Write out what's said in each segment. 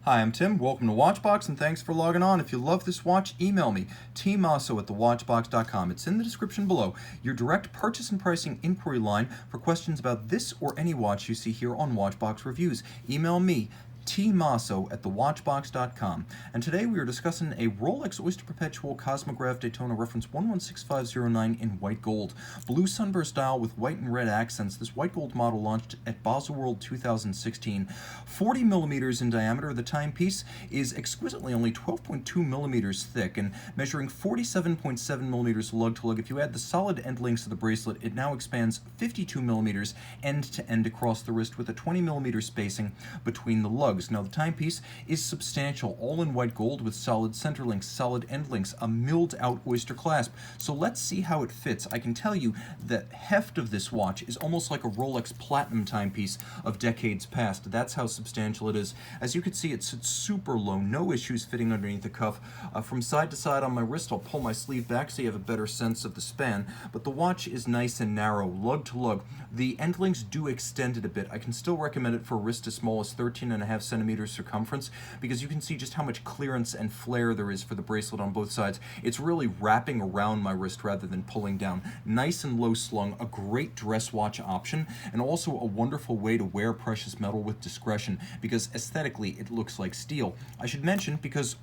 Hi, I'm Tim. Welcome to Watchbox, and thanks for logging on. If you love this watch, email me, tmosso at thewatchbox.com. It's in the description below, your direct purchase and pricing inquiry line for questions about this or any watch you see here on Watchbox Reviews. Email me, tmosso at thewatchbox.com. And today we are discussing a Rolex Oyster Perpetual Cosmograph Daytona reference 116509 in white gold. Blue sunburst dial with white and red accents. This white gold model launched at Basel World 2016. 40 millimeters in diameter, the timepiece is exquisitely only 12.2 millimeters thick and measuring 47.7 millimeters lug to lug. If you add the solid end links of the bracelet, it now expands 52 millimeters end to end across the wrist with a 20 millimeter spacing between the lugs. Now the timepiece is substantial, all in white gold with solid center links, solid end links, a milled out Oyster clasp. So let's see how it fits. I can tell you the heft of this watch is almost like a Rolex Platinum timepiece of decades past. That's how substantial it is. As you can see, it sits super low, no issues fitting underneath the cuff. From side to side on my wrist, I'll pull my sleeve back so you have a better sense of the span, but the watch is nice and narrow, lug to lug. The end links do extend it a bit. I can still recommend it for a wrist as small as 13.5 centimeters circumference because you can see just how much clearance and flare there is for the bracelet on both sides. It's really wrapping around my wrist rather than pulling down. Nice and low slung, a great dress watch option, and also a wonderful way to wear precious metal with discretion because aesthetically it looks like steel. I should mention, because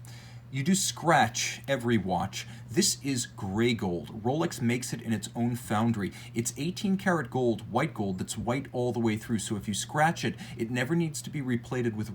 you do scratch every watch, this is gray gold. Rolex makes it in its own foundry. It's 18 karat gold, white gold, that's white all the way through. So if you scratch it, it never needs to be replated with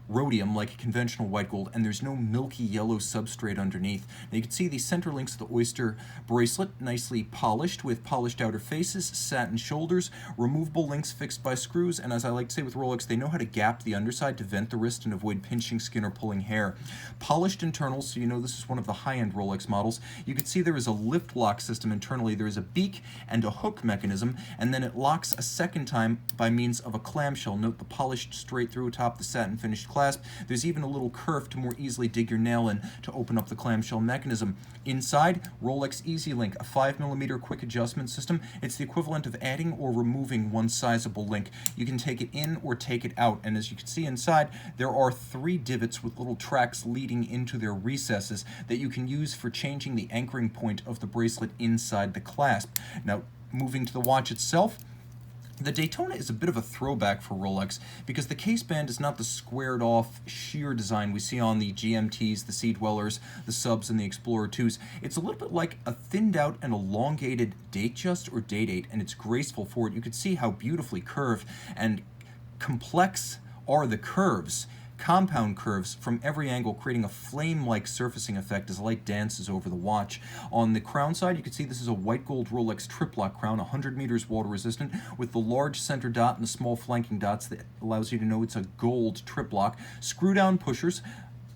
rhodium like conventional white gold, and there's no milky yellow substrate underneath. Now you can see the center links of the Oyster bracelet, nicely polished with polished outer faces, satin shoulders, removable links fixed by screws, and as I like to say with Rolex, they know how to gap the underside to vent the wrist and avoid pinching skin or pulling hair. Polished internals, so you know this is one of the high-end Rolex models. You can see there is a lift lock system internally. There is a beak and a hook mechanism, and then it locks a second time by means of a clamshell. Note the polished straight through atop the satin finished clasp. There's even a little kerf to more easily dig your nail in to open up the clamshell mechanism. Inside, Rolex Easy Link, a 5mm quick adjustment system. It's the equivalent of adding or removing one sizable link. You can take it in or take it out, and as you can see inside, there are 3 divots with little tracks leading into their recesses that you can use for changing the anchoring point of the bracelet inside the clasp. Now, moving to the watch itself, the Daytona is a bit of a throwback for Rolex because the case band is not the squared off sheer design we see on the GMTs, the Sea Dwellers, the Subs, and the Explorer 2s. It's a little bit like a thinned out and elongated Datejust or Date-8, and it's graceful for it. You can see how beautifully curved and complex are the curves. Compound curves from every angle, creating a flame-like surfacing effect as light dances over the watch. On the crown side, you can see this is a white gold Rolex triplock crown, 100 meters water resistant, with the large center dot and the small flanking dots that allows you to know it's a gold triplock. Screw-down pushers.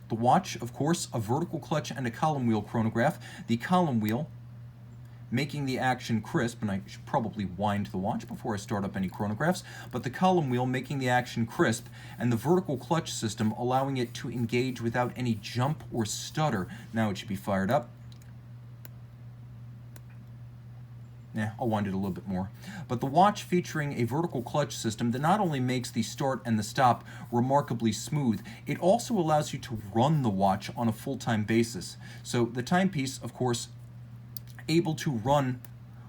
The watch, of course, a vertical clutch and a column wheel chronograph. The column wheel making the action crisp, and I should probably wind the watch before I start up any chronographs, but the column wheel making the action crisp, and the vertical clutch system allowing it to engage without any jump or stutter. Now it should be fired up. I'll wind it a little bit more. But the watch featuring a vertical clutch system that not only makes the start and the stop remarkably smooth, it also allows you to run the watch on a full-time basis. So the timepiece, of course, able to run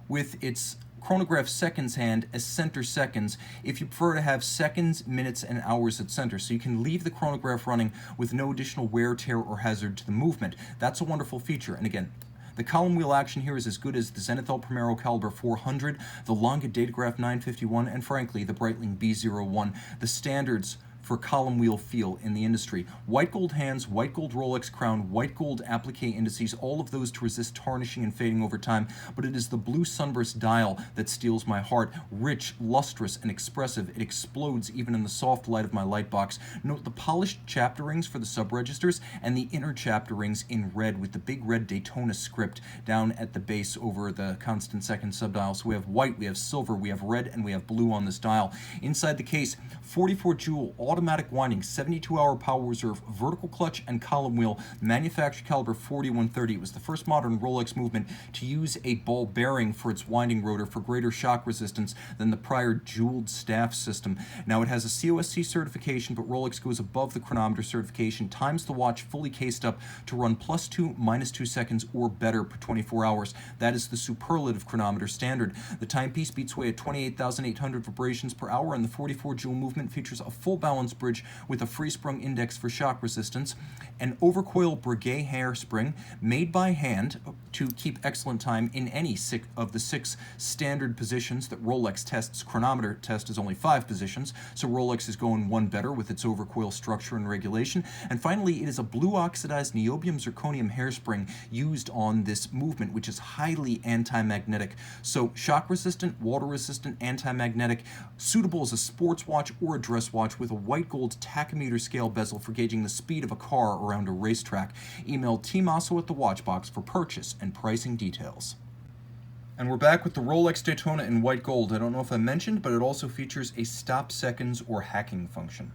with its chronograph seconds hand as center seconds if you prefer to have seconds, minutes, and hours at center. So you can leave the chronograph running with no additional wear, tear, or hazard to the movement. That's a wonderful feature. And again, the column wheel action here is as good as the Zenithal Primero Caliber 400, the Longa Datograph 951, and frankly, the Breitling B01, the standards for column wheel feel in the industry. White gold hands, white gold Rolex crown, white gold applique indices, all of those to resist tarnishing and fading over time, but it is the blue sunburst dial that steals my heart. Rich, lustrous, and expressive, it explodes even in the soft light of my light box. Note the polished chapter rings for the sub-registers and the inner chapter rings in red with the big red Daytona script down at the base over the constant second subdial. So we have white, we have silver, we have red, and we have blue on this dial. Inside the case, 44 jewel automatic winding, 72-hour power reserve, vertical clutch and column wheel, manufactured caliber 4130. It was the first modern Rolex movement to use a ball bearing for its winding rotor for greater shock resistance than the prior jeweled staff system. Now it has a COSC certification, but Rolex goes above the chronometer certification, times the watch fully cased up to run +2, -2 seconds or better per 24 hours. That is the superlative chronometer standard. The timepiece beats away at 28,800 vibrations per hour, and the 44 jewel movement features a full balance bridge with a free-sprung index for shock resistance, an overcoil Breguet hairspring made by hand to keep excellent time in any of the 6 standard positions that Rolex tests. Chronometer test is only 5 positions, so Rolex is going one better with its overcoil structure and regulation. And finally, it is a blue oxidized niobium zirconium hairspring used on this movement, which is highly anti-magnetic. So shock resistant, water resistant, anti-magnetic, suitable as a sports watch or a dress watch with a white gold tachymeter scale bezel for gauging the speed of a car around a racetrack. Email tmosso at the Watchbox for purchase and pricing details. And we're back with the Rolex Daytona in white gold. I don't know if I mentioned, but it also features a stop seconds or hacking function.